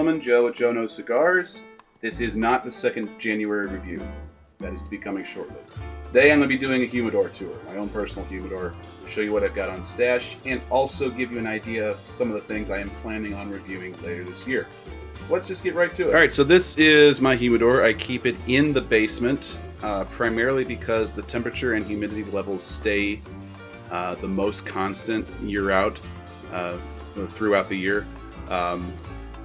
Joe at Jonose Cigars. This is not the second January review. That is to be coming shortly. Today I'm going to be doing a humidor tour, my own personal humidor, show you what I've got on stash, and also give you an idea of some of the things I am planning on reviewing later this year. So let's just get right to it. Alright, so this is my humidor. I keep it in the basement, primarily because the temperature and humidity levels stay the most constant year out, throughout the year.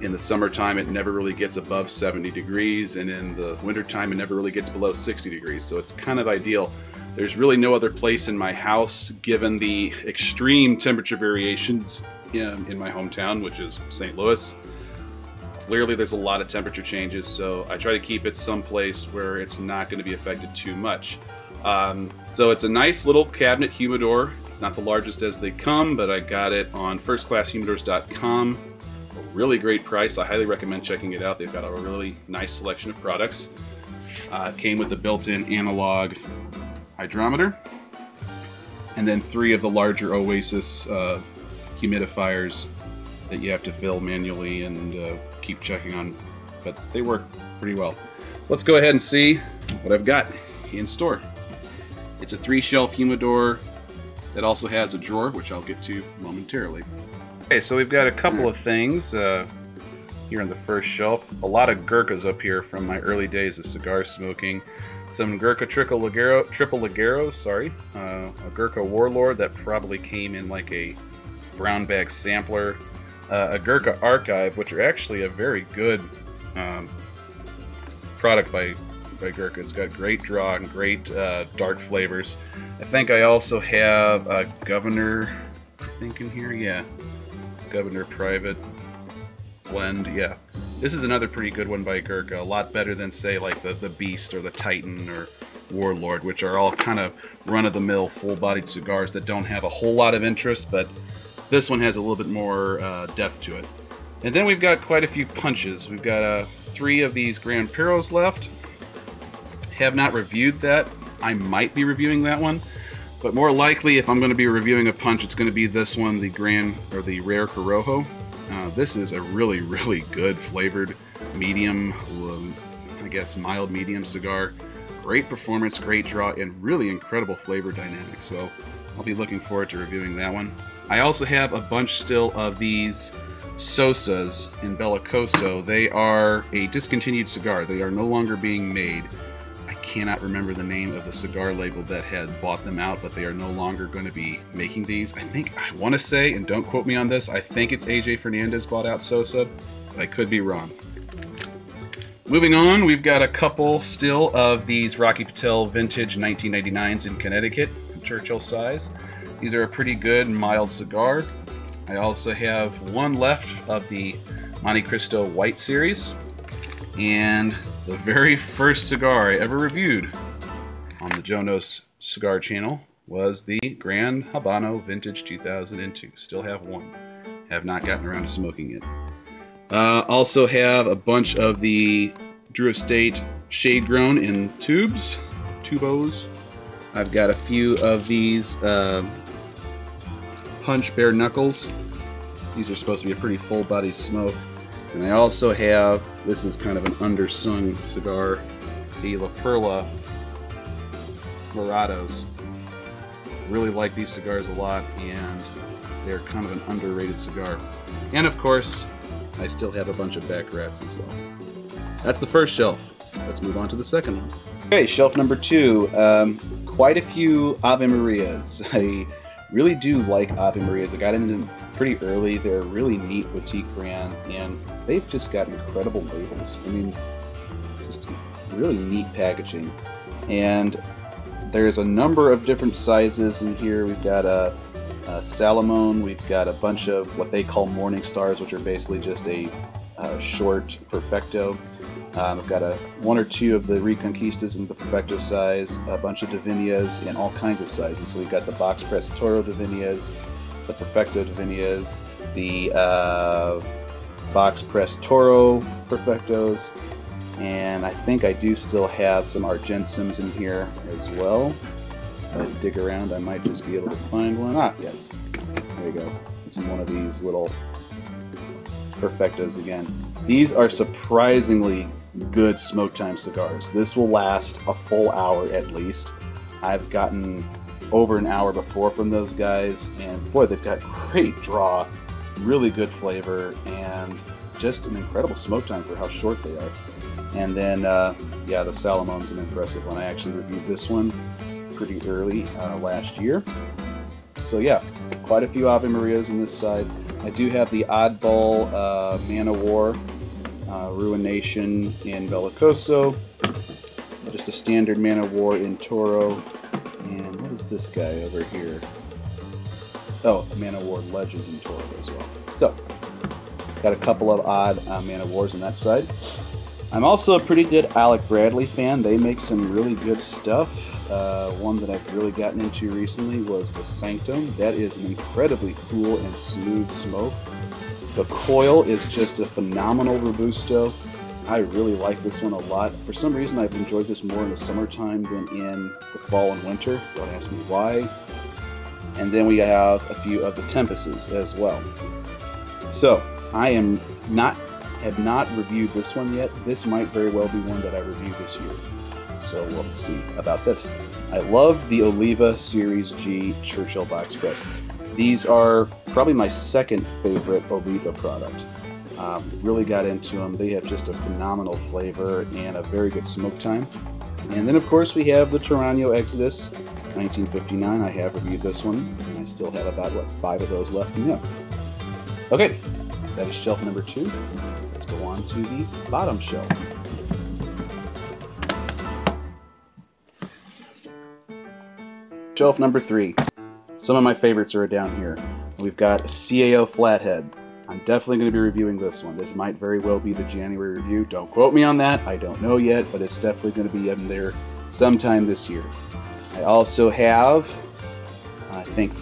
In the summertime, it never really gets above 70 degrees, and in the wintertime, it never really gets below 60 degrees, so it's kind of ideal. There's really no other place in my house, given the extreme temperature variations in my hometown, which is St. Louis. Clearly, there's a lot of temperature changes, so I try to keep it someplace where it's not going to be affected too much. So it's a nice little cabinet humidor. It's not the largest as they come, but I got it on firstclasshumidors.com. Really great price. I highly recommend checking it out. They've got a really nice selection of products. It came with the built-in analog hydrometer, and then 3 of the larger Oasis humidifiers that you have to fill manually and keep checking on, but they work pretty well. So let's go ahead and see what I've got in store. It's a 3-shelf humidor that also has a drawer, which I'll get to momentarily. Okay, so we've got a couple of things here on the first shelf. A lot of Gurkhas up here from my early days of cigar smoking. Some Gurkha triple Ligeros, a Gurkha Warlord that probably came in like a brown bag sampler. A Gurkha Archive, which are actually a very good product by Gurkha. It's got great draw and great dark flavors. I think I also have a Governor, I think in here, yeah. Governor Private blend, yeah. This is another pretty good one by Gurkha. A lot better than, say, like the Beast or the Titan or Warlord, which are all kind of run-of-the-mill, full-bodied cigars that don't have a whole lot of interest, but this one has a little bit more depth to it. And then we've got quite a few punches. We've got 3 of these Gran Puros left. Have not reviewed that. I might be reviewing that one. But more likely, if I'm going to be reviewing a punch, it's going to be this one, the Rare Corojo. This is a really, really good flavored medium, I guess mild medium cigar. Great performance, great draw, and really incredible flavor dynamics. So I'll be looking forward to reviewing that one. I also have a bunch still of these Sosas in Bellicoso. They are a discontinued cigar. They are no longer being made. I cannot remember the name of the cigar label that had bought them out, but they are no longer going to be making these. I want to say, and don't quote me on this, I think it's AJ Fernandez bought out Sosa, but I could be wrong. Moving on, we've got a couple still of these Rocky Patel vintage 1999s in Connecticut, Churchill size. These are a pretty good mild cigar. I also have one left of the Monte Cristo White series, and the very first cigar I ever reviewed on the Jonose Cigar channel was the Grand Habano Vintage 2002. Still have one. Have not gotten around to smoking it. Also have a bunch of the Drew Estate Shade Grown in tubos. I've got a few of these Punch Bare Knuckles. These are supposed to be a pretty full-bodied smoke. And I also have, this is kind of an undersung cigar, the La Perla Morados. Really like these cigars a lot, and they're kind of an underrated cigar. And of course, I still have a bunch of back rats as well. That's the first shelf. Let's move on to the second one. Okay, shelf number 2. Quite a few Ave Marias. I really do like Ave Marias. I got into them pretty early. They're a really neat boutique brand, and they've just got incredible labels. I mean, just really neat packaging. And there's a number of different sizes in here. We've got a Salomon. We've got a bunch of what they call Morning Stars, which are basically just a short Perfecto. I've got 1 or 2 of the Reconquistas in the Perfecto size, a bunch of Divinias in all kinds of sizes. So we've got the box press Toro Divinias, the Perfecto Divinias, the box press Toro Perfectos, and I think I do still have some Argensims in here as well. If I dig around, I might just be able to find one. Ah, yes. There you go. It's in one of these little Perfectos again. These are surprisingly good smoke time cigars. This will last a full hour at least. I've gotten over an hour before from those guys, and boy, they've got great draw, really good flavor, and just an incredible smoke time for how short they are. And then, yeah, the Salomon's an impressive one. I actually reviewed this one pretty early last year. So yeah, quite a few Ave Marias on this side. I do have the oddball Man of War Ruination in Bellicoso, just a standard Man of War in Toro, and what is this guy over here? Oh, Man of War Legend in Toro as well. So, got a couple of odd Man of Wars on that side. I'm also a pretty good Alec Bradley fan. They make some really good stuff. One that I've really gotten into recently was the Sanctum. That is an incredibly cool and smooth smoke. The coil is just a phenomenal Robusto. I really like this one a lot. For some reason, I've enjoyed this more in the summertime than in the fall and winter. Don't ask me why. And then we have a few of the Tempests as well. So, I have not reviewed this one yet. This might very well be one that I review this year. So we'll see about this. I love the Oliva Series G Churchill Box Press. These are probably my second favorite Oliva product. Really got into them. They have just a phenomenal flavor and a very good smoke time. And then of course we have the Torano Exodus 1959. I have reviewed this one, and I still have about, what, 5 of those left in there. Okay, that is shelf number 2. Let's go on to the bottom shelf. Shelf number 3. Some of my favorites are down here. We've got a CAO Flathead. I'm definitely going to be reviewing this one. This might very well be the January review. Don't quote me on that. I don't know yet, but it's definitely going to be in there sometime this year. I also have, I think,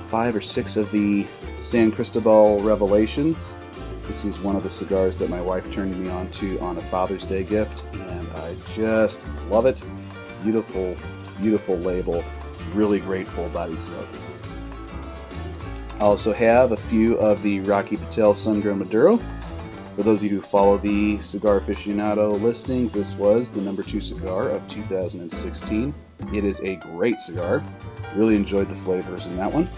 5 or 6 of the San Cristobal Revelations. This is one of the cigars that my wife turned me on to on a Father's Day gift, and I just love it. Beautiful, beautiful label. Really great full body smoke. I also have a few of the Rocky Patel Sun-Grown Maduro. For those of you who follow the Cigar Aficianado listings, this was the number 2 cigar of 2016. It is a great cigar. Really enjoyed the flavors in that one.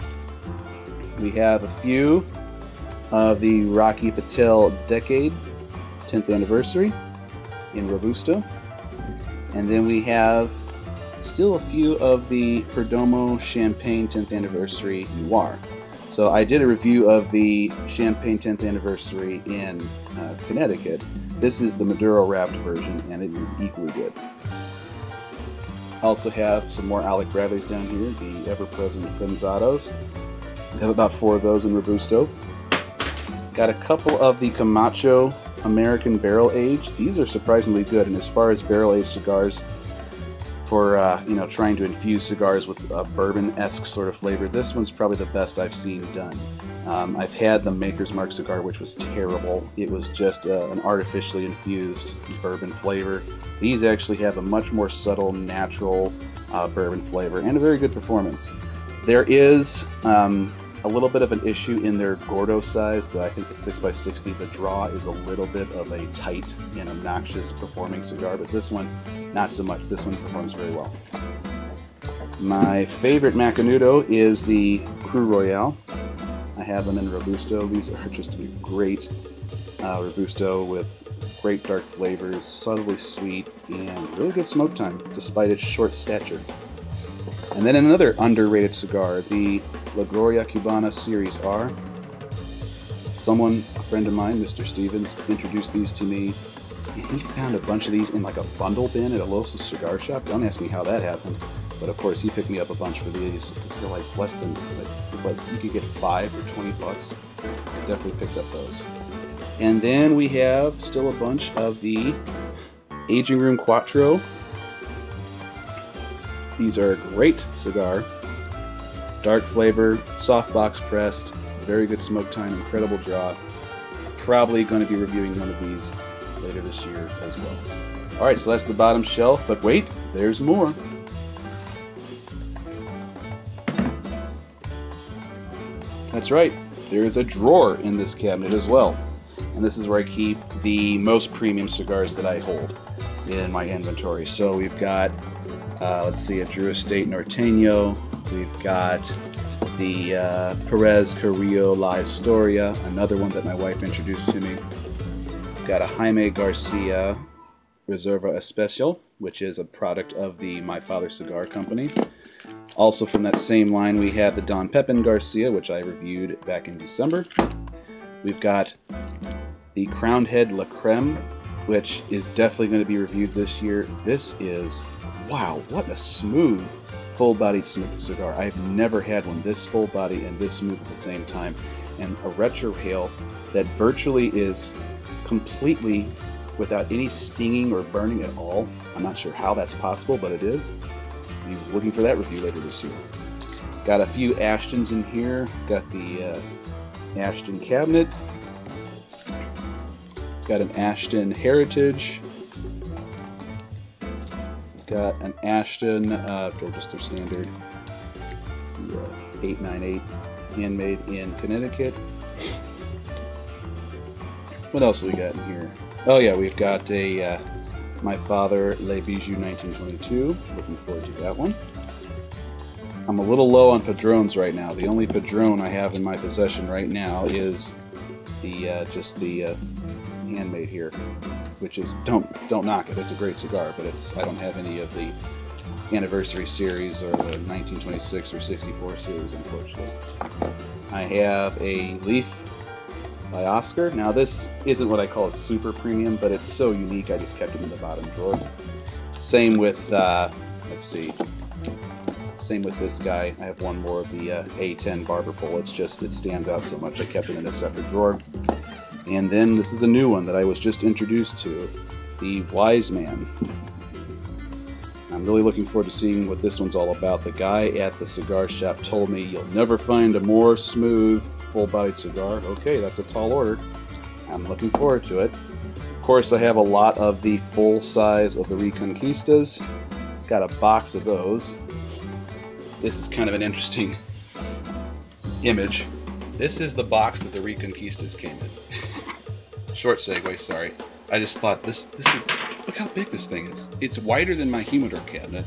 We have a few of the Rocky Patel Decade 10th Anniversary in Robusto. And then we have still a few of the Perdomo Champagne 10th Anniversary Noir. So I did a review of the Champagne 10th Anniversary in Connecticut. This is the Maduro wrapped version, and it is equally good. I also have some more Alec Bradleys down here, the ever-present Pensados. I have about 4 of those in Robusto. Got a couple of the Camacho American Barrel Aged. These are surprisingly good, and as far as barrel aged cigars, for trying to infuse cigars with a bourbon-esque sort of flavor, this one's probably the best I've seen done. I've had the Maker's Mark cigar, which was terrible. It was just an artificially infused bourbon flavor. These actually have a much more subtle, natural bourbon flavor and a very good performance. There is a little bit of an issue in their Gordo size. I think the 6x60, the draw is a little bit of a tight and obnoxious performing cigar, but this one, not so much. This one performs very well. My favorite Macanudo is the Cru Royale. I have them in Robusto. These are just a great Robusto with great dark flavors, subtly sweet, and really good smoke time, despite its short stature. And then another underrated cigar, the La Gloria Cubana Series R. A friend of mine, Mr. Stevens, introduced these to me, and he found a bunch of these in like a bundle bin at a local cigar shop. Don't ask me how that happened, but of course he picked me up a bunch for these. They're like less than, it's like you could get 5 or 20 bucks. I definitely picked up those. And then we have still a bunch of the Aging Room Quattro. These are a great cigar. Dark flavor, soft box pressed, very good smoke time, incredible draw. Probably going to be reviewing one of these later this year as well. Alright, so that's the bottom shelf, but wait, there's more. That's right, there is a drawer in this cabinet as well. and this is where I keep the most premium cigars that I hold in my inventory. So we've got, let's see, a Drew Estate Norteño. We've got the Perez Carrillo La Historia, another one that my wife introduced to me. We've got a Jaime Garcia Reserva Especial, which is a product of the My Father Cigar Company. Also from that same line, we have the Don Pepin Garcia, which I reviewed back in December. We've got the Crowned Head La Creme, which is definitely going to be reviewed this year. This is, wow, what a smooth, full-bodied cigar. I've never had one this full-body and this smooth at the same time. And a retrohale that virtually is completely without any stinging or burning at all. I'm not sure how that's possible, but it is. I'll be looking for that review later this year. Got a few Ashtons in here. Got the Ashton Cabinet. Got an Ashton Heritage. Got an Ashton, Georgia Standard, 898, handmade in Connecticut. What else do we got in here? Oh yeah, we've got a My Father Le Bijou 1922. Looking forward to that one. I'm a little low on Padrones right now. The only Padrone I have in my possession right now is the just the handmade here, which is don't knock it. It's a great cigar, but I don't have any of the anniversary series or the 1926 or 64 series, unfortunately. I have a Leaf by Oscar. Now this isn't what I call a super premium, but it's so unique I just kept it in the bottom drawer. Same with let's see. Same with this guy. I have one more of the A10 Barber Pole. It stands out so much I kept it in a separate drawer. And then this is a new one that I was just introduced to, the Wise Man. I'm really looking forward to seeing what this one's all about. The guy at the cigar shop told me you'll never find a more smooth, full-bodied cigar. Okay, that's a tall order. I'm looking forward to it. Of course, I have a lot of the full size of the Reconquistas. Got a box of those. This is kind of an interesting image. This is the box that the Reconquistas came in. Short segue, sorry. I just thought this is, look how big this thing is. It's wider than my humidor cabinet.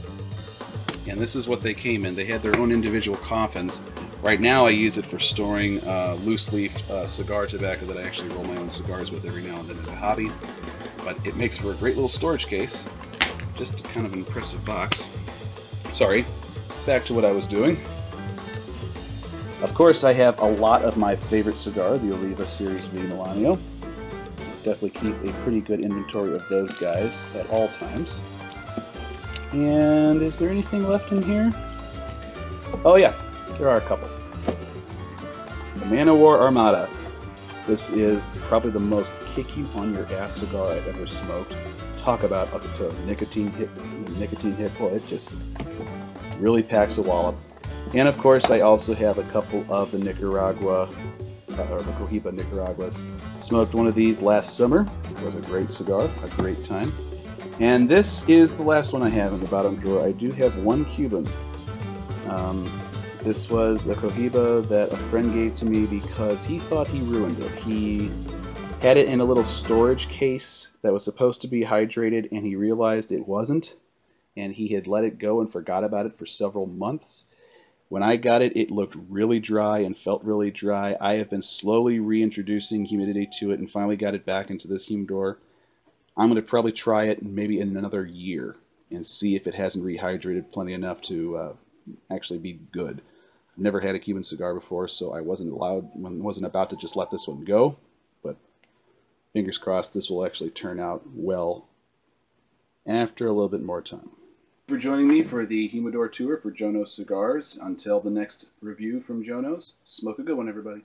And this is what they came in. They had their own individual coffins. Right now I use it for storing loose leaf cigar tobacco that I actually roll my own cigars with every now and then as a hobby. But it makes for a great little storage case. Just kind of an impressive box. Sorry, back to what I was doing. Of course, I have a lot of my favorite cigar, the Oliva Series V Milanio. Definitely keep a pretty good inventory of those guys at all times. And is there anything left in here? Oh yeah, there are a couple. The Man O' War Armada. This is probably the most kick you on your ass cigar I've ever smoked. Talk about a nicotine hit. Boy, it just really packs a wallop. And of course, I also have a couple of the Nicaragua, or the Cohiba Nicaraguas. Smoked one of these last summer. It was a great cigar, a great time. And this is the last one I have in the bottom drawer. I do have one Cuban. This was the Cohiba that a friend gave to me because he thought he ruined it. He had it in a little storage case that was supposed to be hydrated, and he realized it wasn't. And he had let it go and forgot about it for several months. When I got it, it looked really dry and felt really dry. I have been slowly reintroducing humidity to it and finally got it back into this humidor. I'm going to probably try it maybe in another year and see if it hasn't rehydrated plenty enough to actually be good. I've never had a Cuban cigar before, so I wasn't about to just let this one go. But fingers crossed this will actually turn out well after a little bit more time. For joining me for the Humidor tour for Jonose Cigars. Until the next review from Jonose, smoke a good one, everybody.